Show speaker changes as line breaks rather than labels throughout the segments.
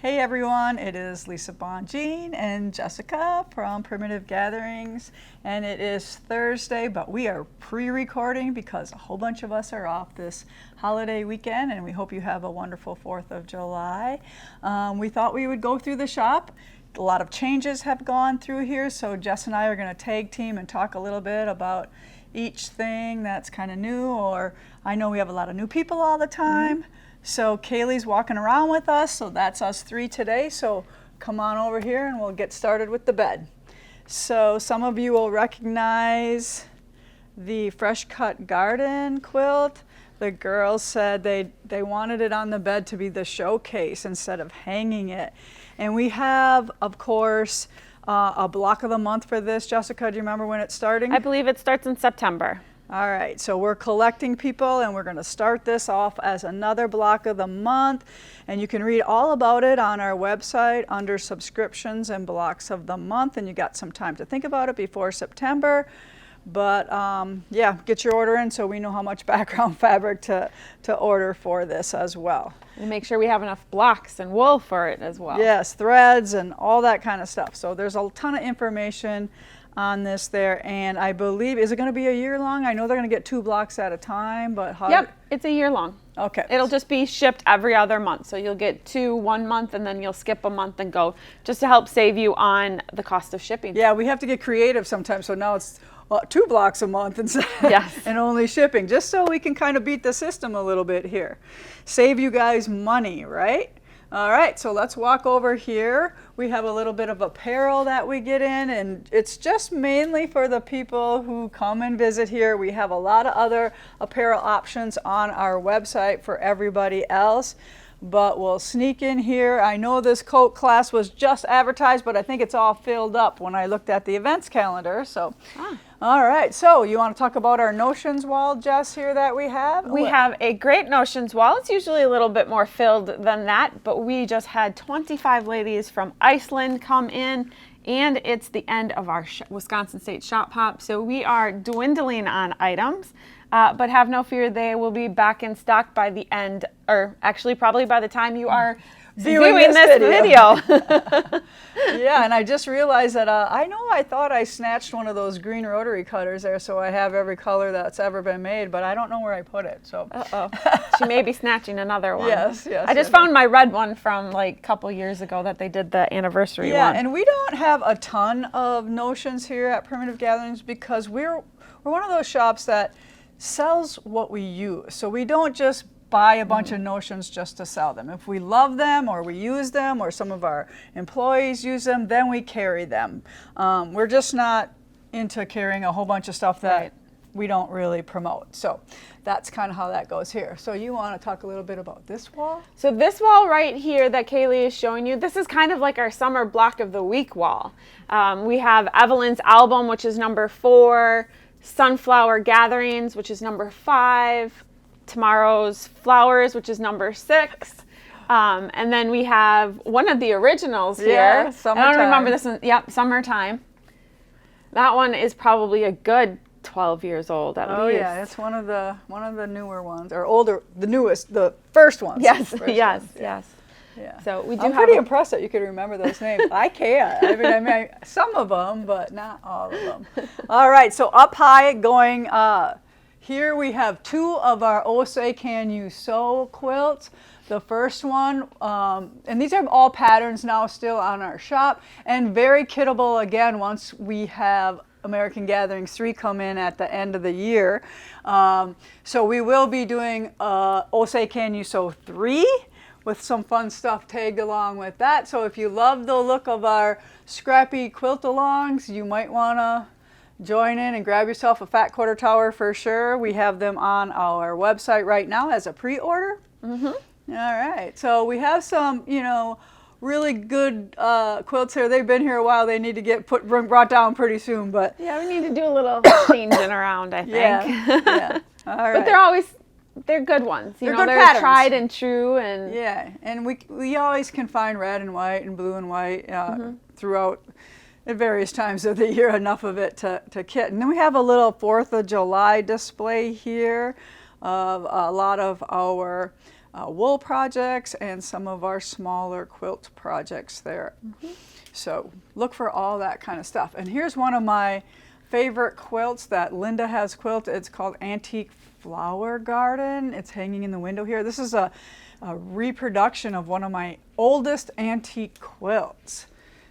Hey everyone, it is Lisa Bongean and Jessica from Primitive Gatherings, and it is Thursday, but we are pre-recording because a whole bunch of us are off this holiday weekend, and we hope you have a wonderful 4th of July. We thought we would go through the shop. A lot of changes have gone through here, so Jess and I are going to tag team and talk a little bit about each thing that's kind of new, or I know we have a lot of new people all the time. So Kaylee's walking around with us, so that's us three today. So come on over here and we'll get started with the bed. So some of you will recognize the Fresh Cut Garden quilt. The girls said they wanted it on the bed to be the showcase instead of hanging it. And we have, of course, a block of the month for this. Jessica, do you remember when it's starting?
I believe it starts in September.
All right, so we're collecting people and we're going to start this off as another block of the month, and you can read all about it on our website under subscriptions and blocks of the month, and you got some time to think about it before September. But yeah, get your order in so we know how much background fabric to order for this as well.
And make sure we have enough blocks and wool for it as well.
Yes, threads and all that kind of stuff. So there's a ton of information on this there, and I believe, is it going to be a year long? I know they're going to get 2 blocks at a time, but how?
Yep, it's a year long.
Okay.
It'll just be shipped every other month. So you'll get 2 one month, and then you'll skip a month and go, just to help save you on the cost of shipping.
Yeah, we have to get creative sometimes, so now it's 2 blocks a month instead
Yes.
and only shipping, just so we can kind of beat the system a little bit here. Save you guys money, right? All right, so let's walk over here. We have a little bit of apparel that we get in, and it's just mainly for the people who come and visit here. We have a lot of other apparel options on our website for everybody else, but we'll sneak in here. I know this coat class was just advertised, but I think it's all filled up when I looked at the events calendar. So. All right, so you want to talk about our notions wall, Jess, here that we have?
We have a great notions wall. It's usually a little bit more filled than that, but we just had 25 ladies from Iceland come in, and it's the end of our Wisconsin State Shop Hop, so we are dwindling on items, but have no fear, they will be back in stock by the end, or actually probably by the time you are viewing this video.
Yeah, and I just realized that I thought I snatched one of those green rotary cutters there, so I have every color that's ever been made, but I don't know where I put it. So
she may be snatching another one.
Yes.
I just found my red one from like a couple years ago that they did the anniversary one.
Yeah, and we don't have a ton of notions here at Primitive Gatherings because we're one of those shops that sells what we use. So we don't just buy a bunch of notions just to sell them. If we love them or we use them or some of our employees use them, then we carry them. We're just not into carrying a whole bunch of stuff that we don't really promote. So that's kind of how that goes here. So you want to talk a little bit about this wall?
So this wall right here that Kaylee is showing you, this is kind of like our summer block of the week wall. We have Evelyn's album, which is number 4, Sunflower Gatherings, which is number 5, Tomorrow's Flowers, which is number 6. And then we have one of the originals here.
Yeah, Summertime.
I don't remember this one. Yep, Summertime. That one is probably a good 12 years old at least.
Oh yeah, it's one of the newer ones, or older, the newest, the first ones.
Yes,
yes.
Yeah. So we do.
I'm pretty impressed that you could remember those names. I can't. I mean, some of them, but not all of them. All right, so up high going. Here we have 2 of our Oh Say Can You Sew quilts. The first one, and these are all patterns now still on our shop, and very kittable again once we have American Gatherings 3 come in at the end of the year. So we will be doing Oh Say Can You Sew 3 with some fun stuff tagged along with that. So if you love the look of our scrappy quilt-alongs, you might want to join in and grab yourself a fat quarter tower for sure. We have them on our website right now as a pre-order. All right, so we have some, really good quilts here. They've been here a while. They need to get brought down pretty soon, but
yeah, we need to do a little changing around, I think.
Yeah. All right.
But they're good ones.
They're
they're tried and true, and
yeah, and we always can find red and white and blue and white throughout at various times of the year, enough of it to kit. And then we have a little 4th of July display here of a lot of our wool projects and some of our smaller quilt projects there. So look for all that kind of stuff. And here's one of my favorite quilts that Linda has quilted. It's called Antique Flower Garden. It's hanging in the window here. This is a reproduction of one of my oldest antique quilts.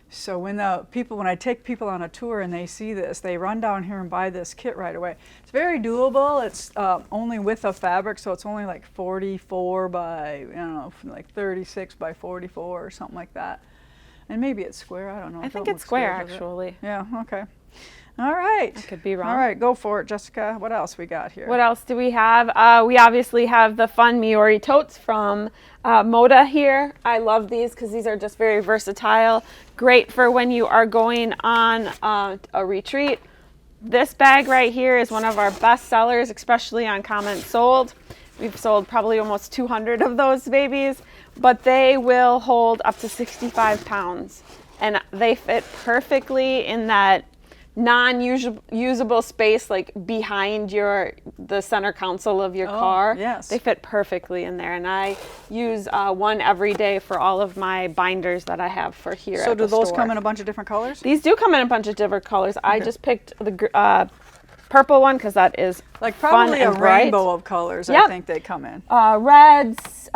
So when I take people on a tour and they see this, they run down here and buy this kit right away. It's very doable. It's only width of fabric, so it's only like 44 by, I don't know, like 36 by 44 or something like that. And maybe it's square, I don't know.
I think it's square, actually.
Yeah, okay. All right.
I could be wrong.
All right, go for it, Jessica. What else we got here?
What else do we have? We obviously have the fun Miori totes from Moda here. I love these because these are just very versatile. Great for when you are going on a retreat. This bag right here is one of our best sellers, especially on Comments Sold. We've sold probably almost 200 of those babies, but they will hold up to 65 pounds. And they fit perfectly in that non-usable space, like behind the center console of your car.
Yes.
They fit perfectly in there, and I use one every day for all of my binders that I have for here.
So
at the
do those
store.
come in a bunch of different colors?
These do come in a bunch of different colors. I just picked the purple one because that is
like probably
fun
a
and bright.
Rainbow of colors.
Yep.
I think they come in.
Reds,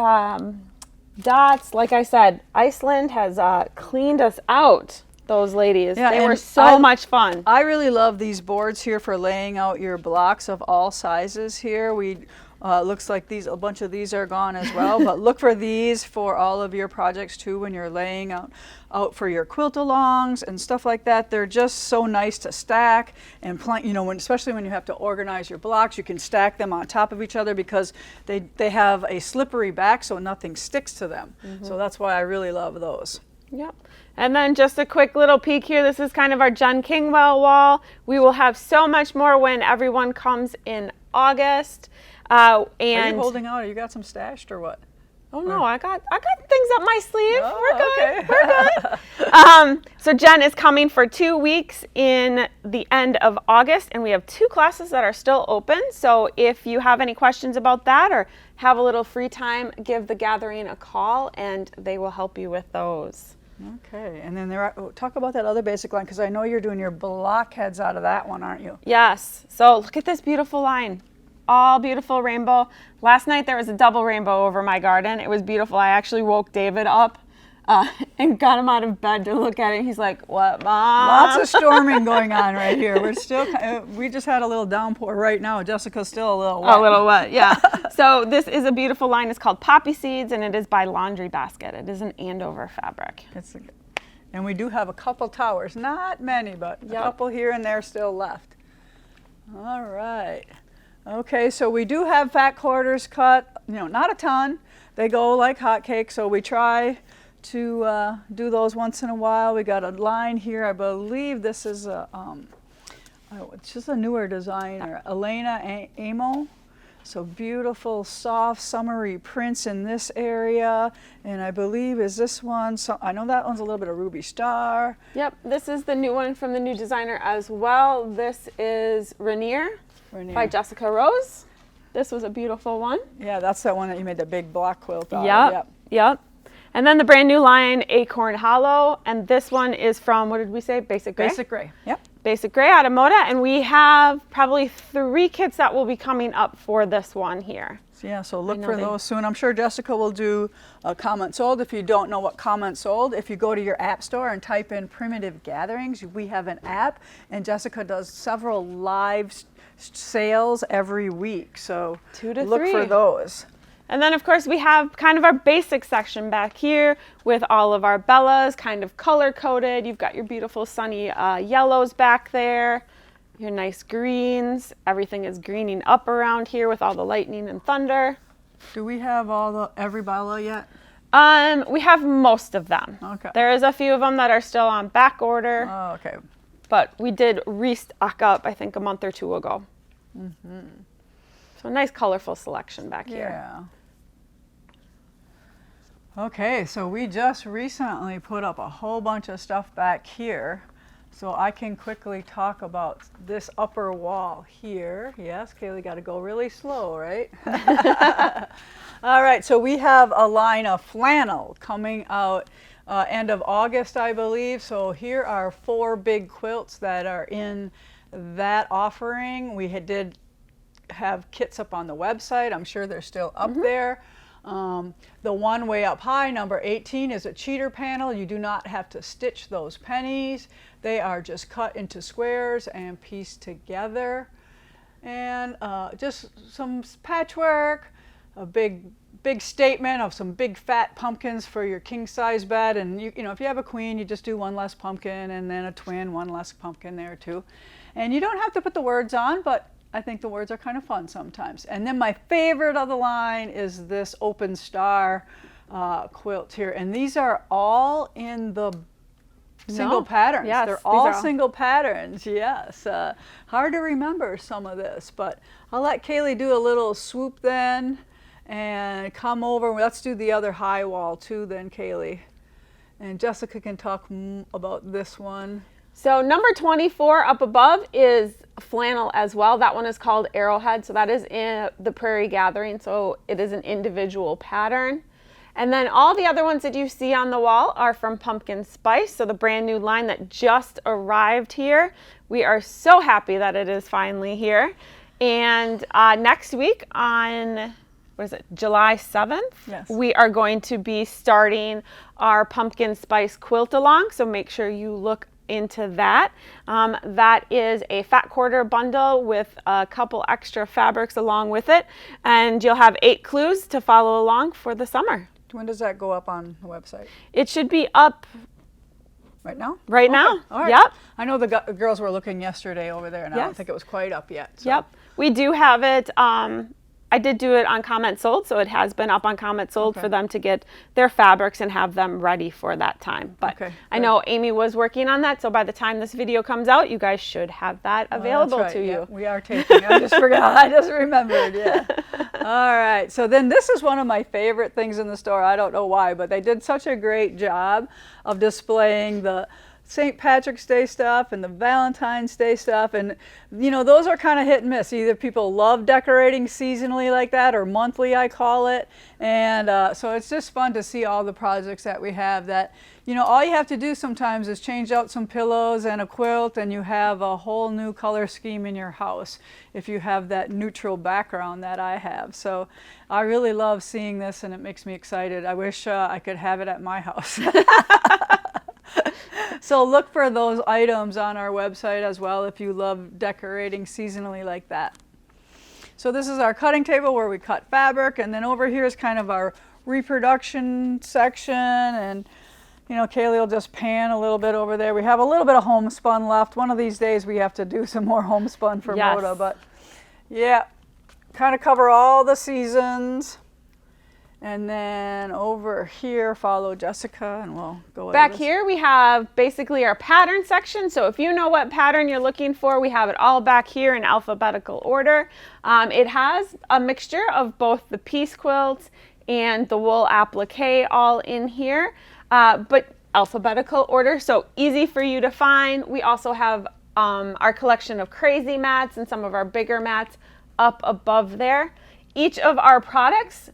dots. Like I said, Iceland has cleaned us out. Those ladies,
Yeah,
they were
and
so much fun.
I really love these boards here for laying out your blocks of all sizes here. Looks like a bunch of these are gone as well, but look for these for all of your projects too when you're laying out for your quilt-alongs and stuff like that. They're just so nice to stack and especially when you have to organize your blocks, you can stack them on top of each other because they have a slippery back so nothing sticks to them. So that's why I really love those.
Yep. And then just a quick little peek here. This is kind of our Jen Kingwell wall. We will have so much more when everyone comes in August.
Are you holding out? You got some stashed or what?
Oh no, I got things up my sleeve.
Oh,
We're good.
okay.
We're good. So Jen is coming for 2 weeks in the end of August, and we have 2 classes that are still open. So if you have any questions about that or have a little free time, give the gathering a call, and they will help you with those.
Okay, and then talk about that other basic line because I know you're doing your blockheads out of that one, aren't you?
Yes. So look at this beautiful line. All beautiful rainbow. Last night there was a double rainbow over my garden. It was beautiful. I actually woke David up and got him out of bed to look at it. He's like, "What, Mom?"
Lots of storming going on right here. We just had a little downpour right now. Jessica's still a little wet.
A little wet, yeah. So this is a beautiful line. It's called Poppy Seeds, and it is by Laundry Basket. It is an Andover fabric.
And we do have a couple towers, not many, but a couple here and there still left. All right. Okay, so we do have fat quarters cut, not a ton. They go like hotcakes, so we try to do those once in a while. We got a line here. I believe this is it's just a newer designer, Elena Amo. So beautiful, soft, summery prints in this area. And I believe is this one, so I know that one's a little bit of Ruby Star.
Yep, this is the new one from the new designer as well. This is Rainier by Jessica Rose. This was a beautiful one.
Yeah, that's that one that you made the big block quilt out of.
Yep. And then the brand new line, Acorn Hollow. And this one is from, what did we say? Basic Gray?
Basic Gray, yep.
Basic Gray out of Moda. And we have probably 3 kits that will be coming up for this one here.
Yeah, so look for those soon. I'm sure Jessica will do a comment sold. If you don't know what comment sold, if you go to your app store and type in Primitive Gatherings, we have an app, and Jessica does several live sales every week. So
2 to 3.
Look for those.
And then of course we have kind of our basic section back here with all of our Bellas kind of color coded. You've got your beautiful sunny yellows back there, your nice greens. Everything is greening up around here with all the lightning and thunder.
Do we have every Bella yet?
We have most of them.
Okay.
There is a few of them that are still on back order.
Oh, okay.
But we did restock up, I think, a month or 2 ago.
Mm-hmm.
So a nice colorful selection back here.
Yeah. Okay, so we just recently put up a whole bunch of stuff back here. So I can quickly talk about this upper wall here. Yes, Kaylee, got to go really slow, right? All right, so we have a line of flannel coming out end of August, I believe. So here are 4 big quilts that are in that offering. We did have kits up on the website. I'm sure they're still up there. The one way up high, number 18, is a cheater panel. You do not have to stitch those pennies. They are just cut into squares and pieced together. And just some patchwork, a big statement of some big fat pumpkins for your king size bed. And you know, if you have a queen, you just do 1 less pumpkin, and then a twin, 1 less pumpkin there too. And you don't have to put the words on, but I think the words are kind of fun sometimes. And then my favorite of the line is this open star quilt here. And these are all in the single patterns.
Yes,
they're all single patterns, yes. Hard to remember some of this, but I'll let Kaylee do a little swoop then and come over. Let's do the other high wall too then, Kaylee. And Jessica can talk about this one.
So number 24 up above is flannel as well. That one is called Arrowhead. So that is in the Prairie Gathering. So it is an individual pattern. And then all the other ones that you see on the wall are from Pumpkin Spice. So the brand new line that just arrived here. We are so happy that it is finally here. And next week on, what is it, July 7th,
yes,
we are going to be starting our Pumpkin Spice quilt along. So make sure you look into that. That is a fat quarter bundle with a couple extra fabrics along with it, and you'll have 8 clues to follow along for the summer.
When does that go up on the website?
It should be up
right now.
Right
okay.
now.
All right.
Yep.
I know the girls were looking yesterday over there, and I don't think it was quite up yet. So.
Yep. We do have it. I did do it on Comment Sold, so it has been up on Comment Sold for them to get their fabrics and have them ready for that time. But I know Amy was working on that, so by the time this video comes out, you guys should have that available to you.
Yeah, we are taping. I just forgot. I just remembered. Yeah. All right. So then this is one of my favorite things in the store. I don't know why, but they did such a great job of displaying the St. Patrick's Day stuff and the Valentine's Day stuff, and you know, those are kind of hit and miss. Either people love decorating seasonally like that, or monthly I call it. And so it's just fun to see all the projects that we have that, you know, all you have to do sometimes is change out some pillows and a quilt, and you have a whole new color scheme in your house if you have that neutral background that I have. So I really love seeing this, and it makes me excited. I wish I could have it at my house. So look for those items on our website as well if you love decorating seasonally like that. So this is our cutting table where we cut fabric, and then over here is kind of our reproduction section, and you know, Kaylee will just pan a little bit over there. We have a little bit of homespun left. One of these days we have to do some more homespun for Moda, but yeah, kind of cover all the seasons. And then over here, follow Jessica, and we'll go
back here. We have basically our pattern section. So if you know what pattern you're looking for, we have it all back here in alphabetical order. It has a mixture of both the piece quilts and the wool applique all in here, but alphabetical order, so easy for you to find. We also have our collection of crazy mats and some of our bigger mats up above there. Each of our products,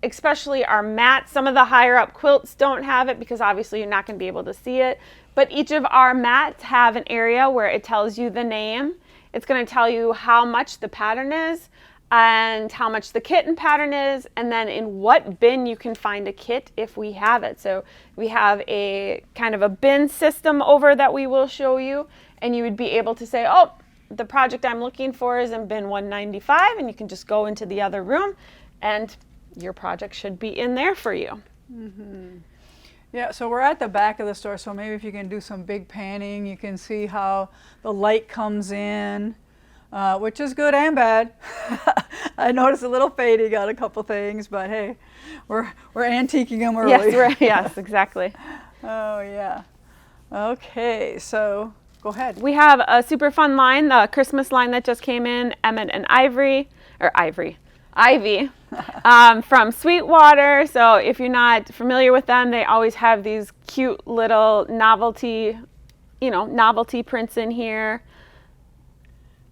especially our mats, some of the higher up quilts don't have it because obviously you're not going to be able to see it, but each of our mats have an area where it tells you the name. It's going to tell you how much the pattern is and how much the kitten pattern is, and then in what bin you can find a kit if we have it. So we have a kind of a bin system over that we will show you, and you would be able to say, oh, the project I'm looking for is in bin 195, and you can just go into the other room and your project should be in there for you.
Mm-hmm. Yeah, so we're at the back of the store, so maybe if you can do some big panning, you can see how the light comes in, which is good and bad. I noticed a little fading on a couple things, but hey, we're antiquing them early.
Yes, exactly.
Oh yeah. Okay, so go ahead.
We have a super fun line, the Christmas line that just came in, Emmett and Ivy, from Sweetwater. So if you're not familiar with them, they always have these cute little novelty you know, novelty prints in here.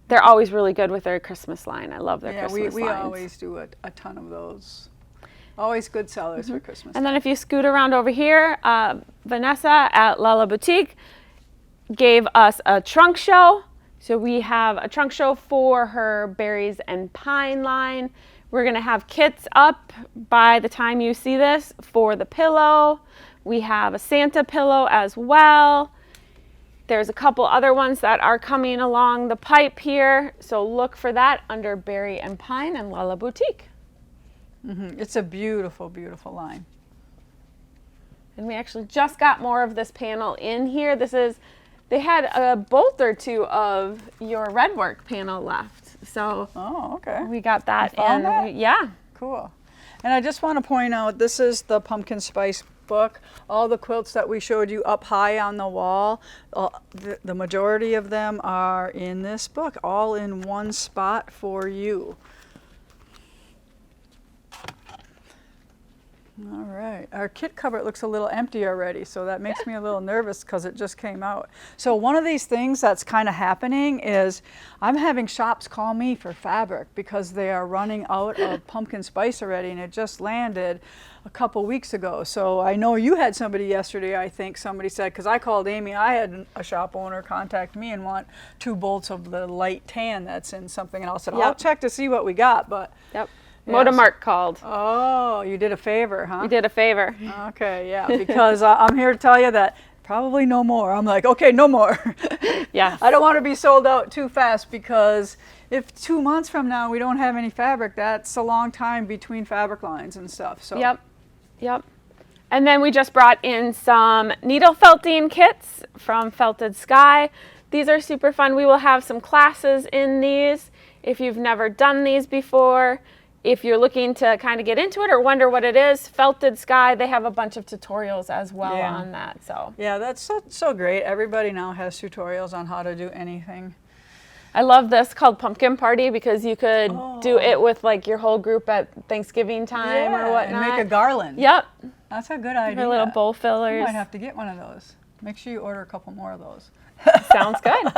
They're always really good with their Christmas line. I love their Christmas
we
lines.
always do a ton of those. Always good sellers for Christmas.
And then if you scoot around over here, Vanessa at Lala Boutique gave us a trunk show. So we have a trunk show for her berries and pine line. We're gonna have kits up by the time you see this for the pillow. We have a Santa pillow as well. There's a couple other ones that are coming along the pipe here. So look for that under Berry and Pine and Lala Boutique.
It's a beautiful, beautiful line.
And we actually just got more of this panel in here. They had a bolt or two of your red work panel left. So
okay.
we got that
You found
in.
that?
Yeah.
Cool. And I just want to point out, this is the pumpkin spice book. All the quilts that we showed you up high on the wall, the majority of them are in this book, all in one spot for you. All right, our kit cupboard looks a little empty already, so that makes me a little nervous because it just came out. So one of these things that's kind of happening is I'm having shops call me for fabric because they are running out of pumpkin spice already, and it just landed a couple weeks ago. So I know you had somebody yesterday, I think somebody said, because I called Amy, I had a shop owner contact me and want 2 bolts of the light tan that's in something, and I said, I'll check to see what we got, but.
Yep.
Yes.
Modamark called.
Oh, you did a favor, huh?
You did a favor.
Okay, yeah, because I'm here to tell you that probably no more. I'm like, okay, no more.
Yes.
I don't want to be sold out too fast because if 2 months from now we don't have any fabric, that's a long time between fabric lines and stuff. So.
Yep. And then we just brought in some needle felting kits from Felted Sky. These are super fun. We will have some classes in these if you've never done these before. If you're looking to kind of get into it or wonder what it is, Felted Sky, they have a bunch of tutorials as well on that. So
yeah, that's so great. Everybody now has tutorials on how to do anything.
I love this called Pumpkin Party because you could do it with like your whole group at Thanksgiving time or whatnot.
And make a garland.
Yep.
That's a good idea.
Your little bowl fillers.
You might have to get one of those. Make sure you order a couple more of those.
Sounds good.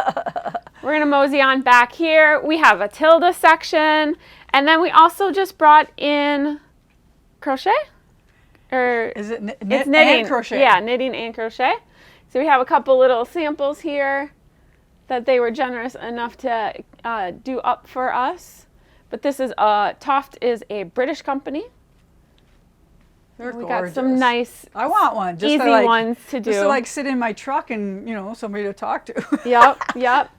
We're going to mosey on back here. We have a Tilda section. And then we also just brought in crochet. Or
is it knit
it's knitting
and crochet?
Yeah, knitting and crochet. So we have a couple little samples here that they were generous enough to do up for us. But this is Toft is a British company.
They're
we
gorgeous.
got some nice,
I want one. Just
easy ones to do.
Just to like sit in my truck and somebody to talk to.
Yep.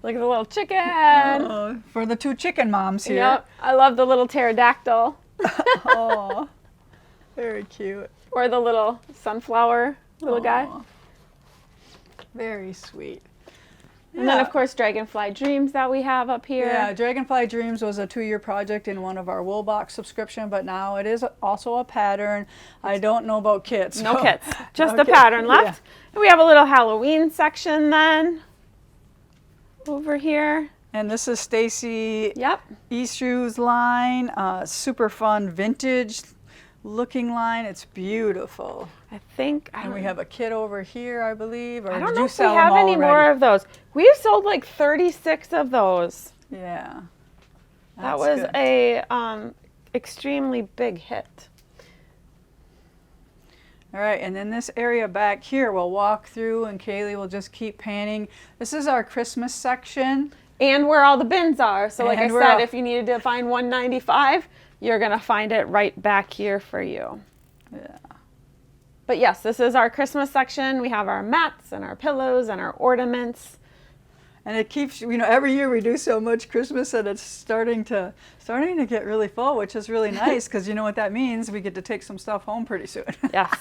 Look at the little chicken.
For the 2 chicken moms here.
Yep. I love the little pterodactyl.
Oh, very cute.
Or the little sunflower little guy.
Very sweet.
And then, of course, Dragonfly Dreams that we have up here.
Yeah, Dragonfly Dreams was a 2-year project in one of our wool box subscription, but now it is also a pattern. I don't know about kits.
No kits, just the pattern left. Yeah. And we have a little Halloween section then over here.
And this is Stacy Eastrew's line, super fun vintage looking line. It's beautiful.
And
we have a kit over here, I believe. Or
I don't know if we have any more of those. We've sold like 36 of those.
Yeah.
That was a extremely big hit.
All right, and then this area back here we'll walk through and Kaylee will just keep panning. This is our Christmas section.
And where all the bins are. So like I said, if you needed to find 195, you're going to find it right back here for you.
Yeah.
But yes, this is our Christmas section. We have our mats and our pillows and our ornaments.
And it keeps, every year we do so much Christmas that it's starting to get really full, which is really nice because you know what that means? We get to take some stuff home pretty soon.
Yes.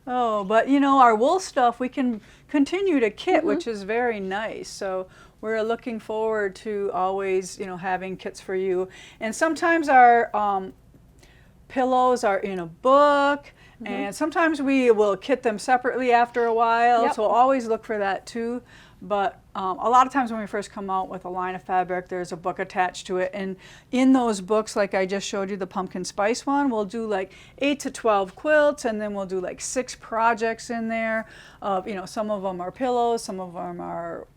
Oh, but our wool stuff we can continue to kit, which is very nice. So we're looking forward to always, having kits for you. And sometimes our pillows are in a book. And sometimes we will kit them separately after a while,
Yep.
so always look for that too. But a lot of times when we first come out with a line of fabric, there's a book attached to it. And in those books, like I just showed you, the pumpkin spice one, we'll do like 8 to 12 quilts, and then we'll do like 6 projects in there. Some of them are pillows, some of them are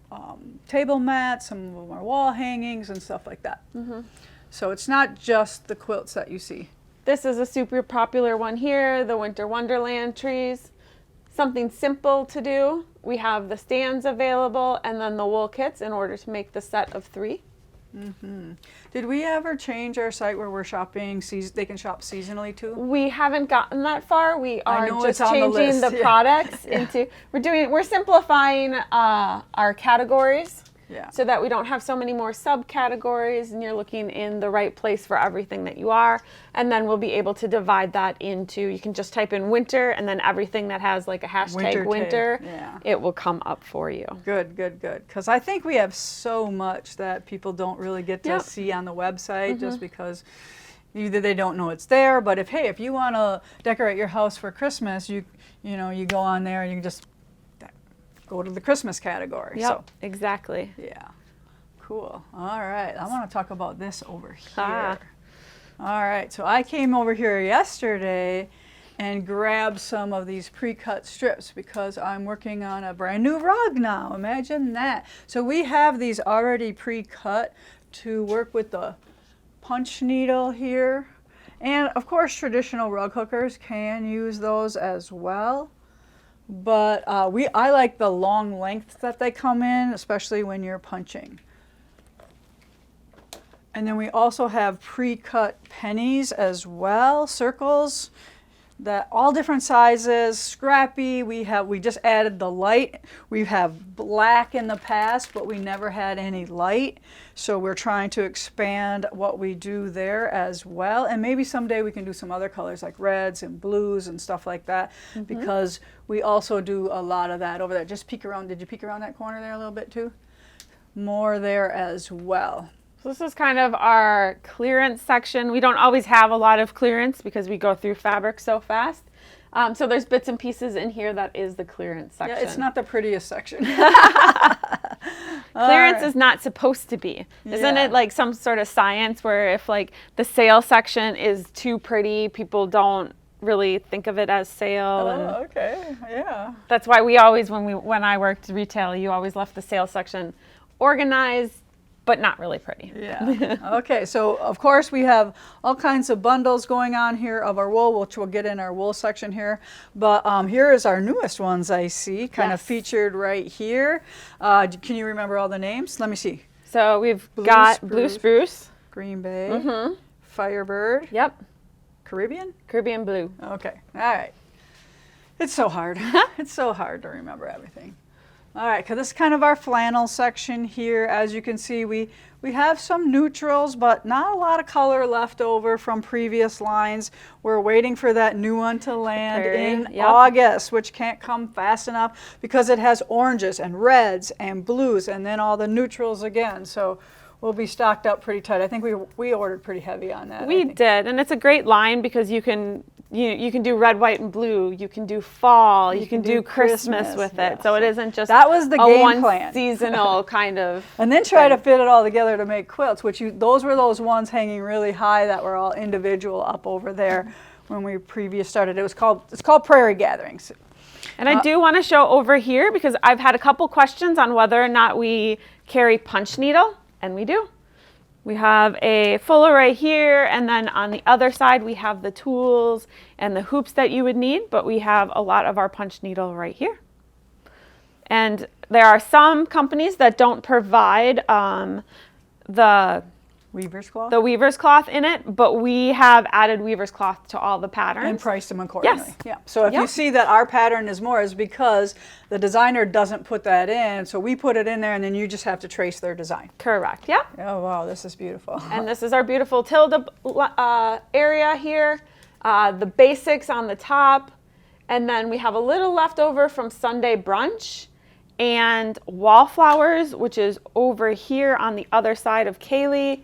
table mats, some of them are wall hangings and stuff like that. So it's not just the quilts that you see.
This is a super popular one here, the Winter Wonderland trees. Something simple to do. We have the stands available and then the wool kits in order to make the set of 3.
Did we ever change our site where we're shopping, they can shop seasonally too?
We haven't gotten that far. We are
know
just
it's on the
changing
list,
the
yeah.
products into, we're simplifying our categories.
Yeah.
So that we don't have so many more subcategories and you're looking in the right place for everything that you are. And then we'll be able to divide that into, you can just type in winter and then everything that has like a hashtag winter,
yeah.
it will come up for you.
Good. Because I think we have so much that people don't really get to see on the website just because either they don't know it's there, but if you want to decorate your house for Christmas, you go on there and you can just go to the Christmas category.
Yep,
So,
exactly.
yeah, cool. All right, I want to talk about this over here.
Ah.
All right, so I came over here yesterday and grabbed some of these pre-cut strips because I'm working on a brand new rug now. Imagine that. So we have these already pre-cut to work with the punch needle here. And of course, traditional rug hookers can use those as well. But I like the long lengths that they come in, especially when you're punching. And then we also have pre-cut pennies as well, circles, that all different sizes, scrappy. We just added the light. We have black in the past, but we never had any light. So we're trying to expand what we do there as well. And maybe someday we can do some other colors like reds and blues and stuff like that, because we also do a lot of that over there. Just peek around. Did you peek around that corner there a little bit too? More there as well.
So this is kind of our clearance section. We don't always have a lot of clearance because we go through fabric so fast. So there's bits and pieces in here that is the clearance section.
Yeah, it's not the prettiest section.
Clearance is not supposed to be. Isn't it like some sort of science where if like the sale section is too pretty, people don't really think of it as sale?
Oh, okay, yeah.
That's why we always, when I worked retail, you always left the sale section organized, but not really pretty.
Yeah. Okay, so of course we have all kinds of bundles going on here of our wool, which we'll get in our wool section here. But here is our newest ones I see, kind of featured right here. Can you remember all the names? Let me see.
So we've got Blue Spruce,
Green Bay, Firebird.
Yep,
Caribbean?
Caribbean Blue.
Okay, all right. It's so hard. It's so hard to remember everything. All right, because this is kind of our flannel section here. As you can see, we have some neutrals, but not a lot of color left over from previous lines. We're waiting for that new one to land in August, which can't come fast enough because it has oranges and reds and blues and then all the neutrals again. So we'll be stocked up pretty tight. I think we ordered pretty heavy on that.
We did, and it's a great line because you can do red, white, and blue. You can do fall. You can do Christmas with it. So it isn't just
that was the game plan.
Seasonal kind of.
And then try to fit it all together to make quilts. Those were those ones hanging really high that were all individual up over there when we previous started. It's called Prairie Gatherings.
And I do want to show over here because I've had a couple questions on whether or not we carry punch needle, and we do. We have a full array here, and then on the other side we have the tools and the hoops that you would need, but we have a lot of our punch needle right here. And there are some companies that don't provide the
weaver's cloth?
The weaver's cloth in it, but we have added weaver's cloth to all the patterns.
And priced them accordingly.
Yes.
Yeah. So if you see that our pattern is more, is because the designer doesn't put that in, so we put it in there and then you just have to trace their design.
Correct, yeah.
Oh wow, this is beautiful.
And this is our beautiful tilde area here, the basics on the top, and then we have a little left over from Sunday brunch, and wallflowers, which is over here on the other side of Kaylee.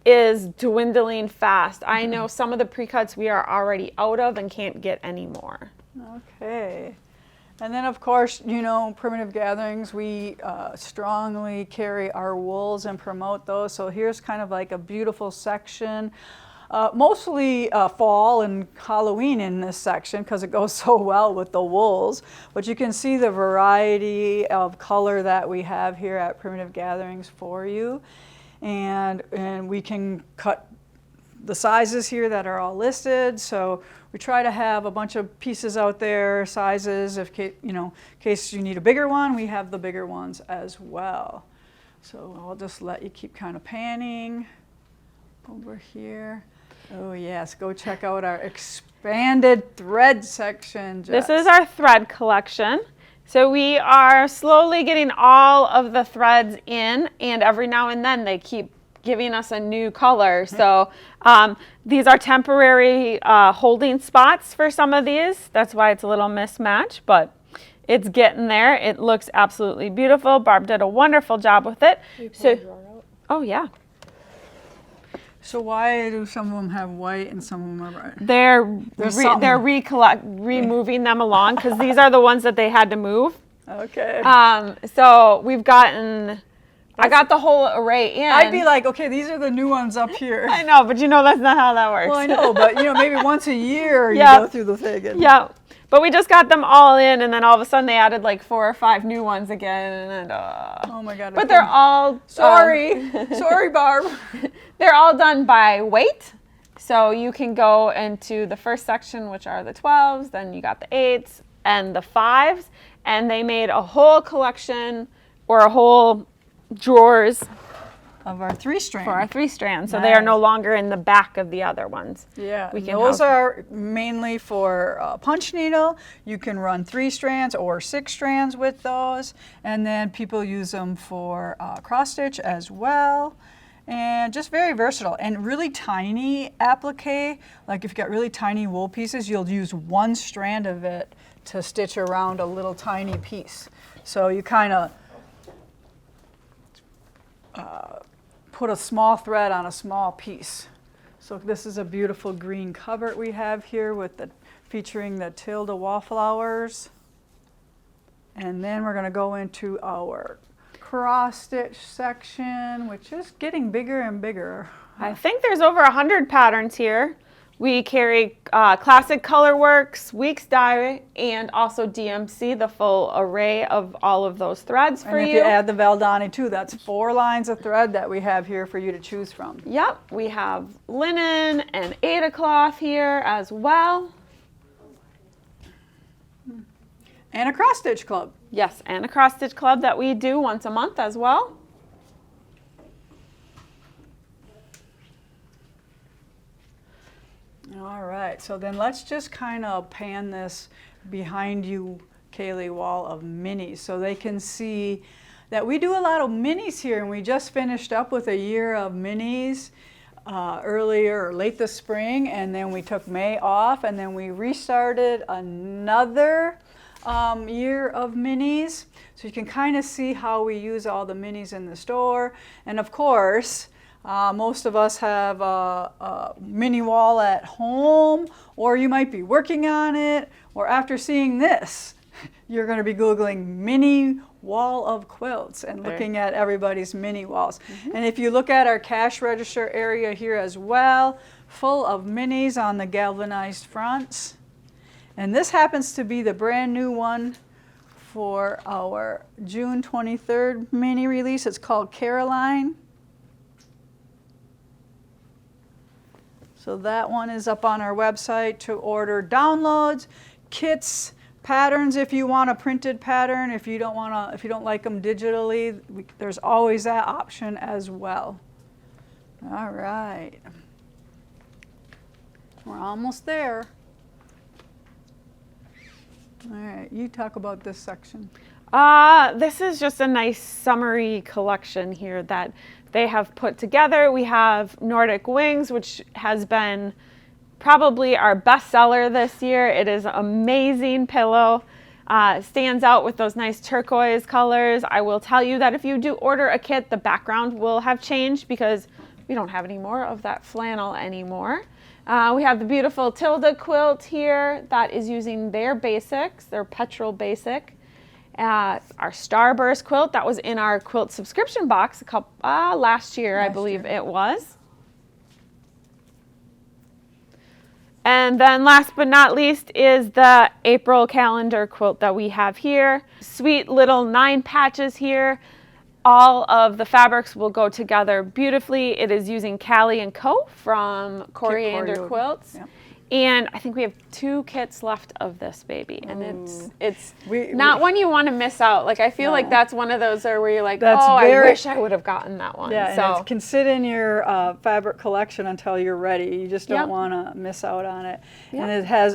is dwindling fast. I know some of the pre-cuts we are already out of and can't get any more.
Okay. And then, of course, you know, Primitive Gatherings, we strongly carry our wools and promote those. So here's kind of like a beautiful section, mostly fall and Halloween in this section because it goes so well with the wools. But you can see the variety of color that we have here at Primitive Gatherings for you. And we can cut the sizes here that are all listed. So we try to have a bunch of pieces out there, sizes, in case you need a bigger one, we have the bigger ones as well. So I'll just let you keep kind of panning over here. Oh yes, go check out our expanded thread section, Jess.
This is our thread collection. So we are slowly getting all of the threads in, and every now and then they keep giving us a new color. So these are temporary holding spots for some of these. That's why it's a little mismatch, but it's getting there. It looks absolutely beautiful. Barb did a wonderful job with it. Oh yeah.
So why do some of them have white and some of them are red?
They're removing them along because these are the ones that they had to move.
Okay.
So we've gotten, I got the whole array in.
I'd be like, okay, these are the new ones up here.
I know, but you know that's not how that works.
Well, I know, but you know, maybe once a year you go through the thing. And
yeah. But we just got them all in, and then all of a sudden they added like 4 or 5 new ones again. And
oh my God.
But they're all
sorry, Barb.
They're all done by weight. So you can go into the first section, which are the 12s, then you got the 8s and the 5s, and they made a whole collection or a whole drawers
of our 3-strand.
For our 3-strand. So
Nice.
they are no longer in the back of the other ones.
Yeah, those are mainly for punch needle. You can run 3 strands or 6 strands with those. And then people use them for cross stitch as well. And just very versatile and really tiny applique. Like if you've got really tiny wool pieces, you'll use 1 strand of it to stitch around a little tiny piece. So you kind of put a small thread on a small piece. So this is a beautiful green covert we have here with featuring the Tilde wallflowers. And then we're going to go into our cross stitch section, which is getting bigger and bigger.
I think there's over 100 patterns here. We carry Classic Colorworks, Weeks Dye, and also DMC, the full array of all of those threads for you.
And if you add the Valdani too, that's 4 lines of thread that we have here for you to choose from.
Yep, we have linen and Aida cloth here as well.
And a cross stitch club.
Yes, and a cross stitch club that we do once a month as well.
All right, so then let's just kind of pan this behind you, Kaylee, wall of minis so they can see that we do a lot of minis here, and we just finished up with a year of minis earlier or late this spring, and then we took May off, and then we restarted another year of minis. So you can kind of see how we use all the minis in the store. And of course, most of us have a mini wall at home, or you might be working on it, or after seeing this, you're going to be Googling mini wall of quilts and looking at everybody's mini walls. And if you look at our cash register area here as well, full of minis on the galvanized fronts. And this happens to be the brand new one for our June 23rd mini release. It's called Caroline. So that one is up on our website to order downloads, kits, patterns if you want a printed pattern. If you don't like them digitally, there's always that option as well. All right. We're almost there. All right, you talk about this section.
This is just a nice summery collection here that they have put together. We have Nordic Wings, which has been probably our best seller this year. It is an amazing pillow. Stands out with those nice turquoise colors. I will tell you that if you do order a kit, the background will have changed because We don't have any more of that flannel anymore. We have the beautiful Tilda quilt here that is using their basics, their petrol basic. Our Starburst quilt that was in our quilt subscription box last year, I believe it was. And then last but not least is the April calendar quilt that we have here. Sweet little 9 patches here. All of the fabrics will go together beautifully. It is using Callie & Co. from Coriander Quilts. Yep. And I think we have 2 kits left of this baby. And it's not one you want to miss out. Like, I feel like that's one of those where you're like, I wish I would have gotten that one.
Yeah,
so
and it can sit in your fabric collection until you're ready. You just don't want to miss out on it. Yep. And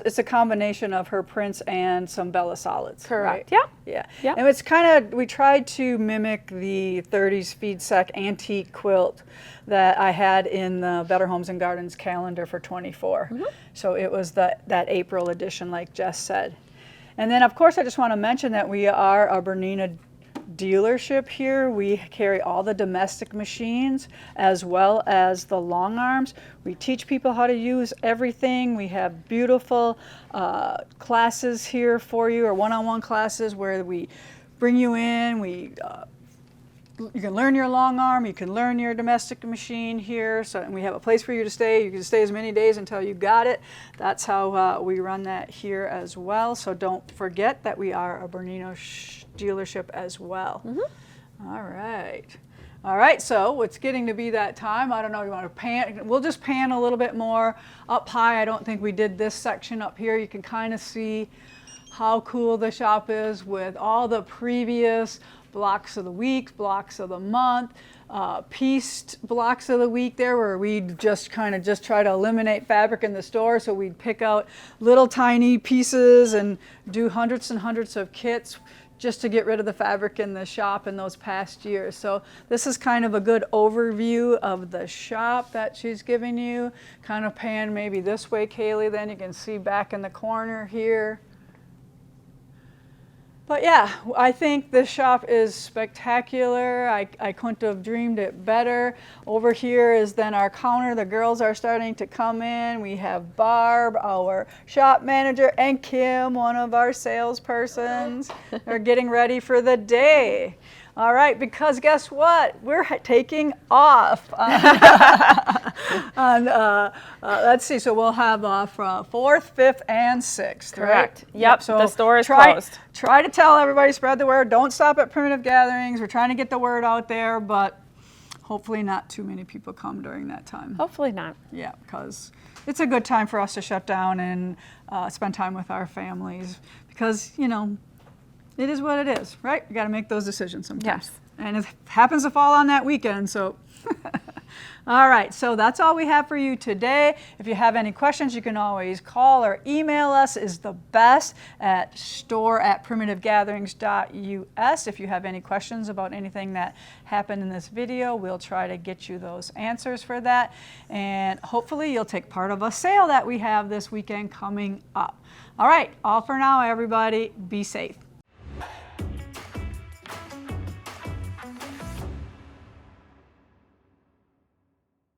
it's a combination of her prints and some Bella Solids.
Correct.
Right?
Yeah.
Yeah. And it's kind of, we tried to mimic the 30s feed sack antique quilt that I had in the Better Homes and Gardens calendar for 24. So it was that April edition, like Jess said. And then, of course, I just want to mention that we are a Bernina dealership here. We carry all the domestic machines as well as the long arms. We teach people how to use everything. We have beautiful classes here for you, or one-on-one classes where we bring you in. You can learn your long arm, you can learn your domestic machine here, and we have a place for you to stay. You can stay as many days until you got it. That's how we run that here as well. So don't forget that we are a Bernina dealership as well. All right, so it's getting to be that time. I don't know, you want to pan? We'll just pan a little bit more up high. I don't think we did this section up here. You can kind of see how cool the shop is with all the previous blocks of the week, blocks of the month, pieced blocks of the week there, where we'd just try to eliminate fabric in the store. So we'd pick out little tiny pieces and do hundreds and hundreds of kits just to get rid of the fabric in the shop in those past years. So this is kind of a good overview of the shop that she's giving you. Kind of pan maybe this way, Kaylee, then you can see back in the corner here. But yeah, I think this shop is spectacular. I couldn't have dreamed it better. Over here is then our counter. The girls are starting to come in. We have Barb, our shop manager, and Kim, one of our salespersons. They're getting ready for the day. All right, because guess what? We're taking off. Let's see, so we'll have off 4th, 5th, and 6th,
correct.
Right?
Yep, so the store is closed.
Try to tell everybody, spread the word. Don't stop at Primitive Gatherings. We're trying to get the word out there, but hopefully not too many people come during that time.
Hopefully not.
Yeah, because it's a good time for us to shut down and spend time with our families, because, you know, it is what it is, right? You got to make those decisions sometimes.
Yes.
And it happens to fall on that weekend, so. All right, so that's all we have for you today. If you have any questions, you can always call or email us is the best at store@primitivegatherings.us. If you have any questions about anything that happened in this video, we'll try to get you those answers for that. And hopefully you'll take part of a sale that we have this weekend coming up. All right, all for now, everybody. Be safe.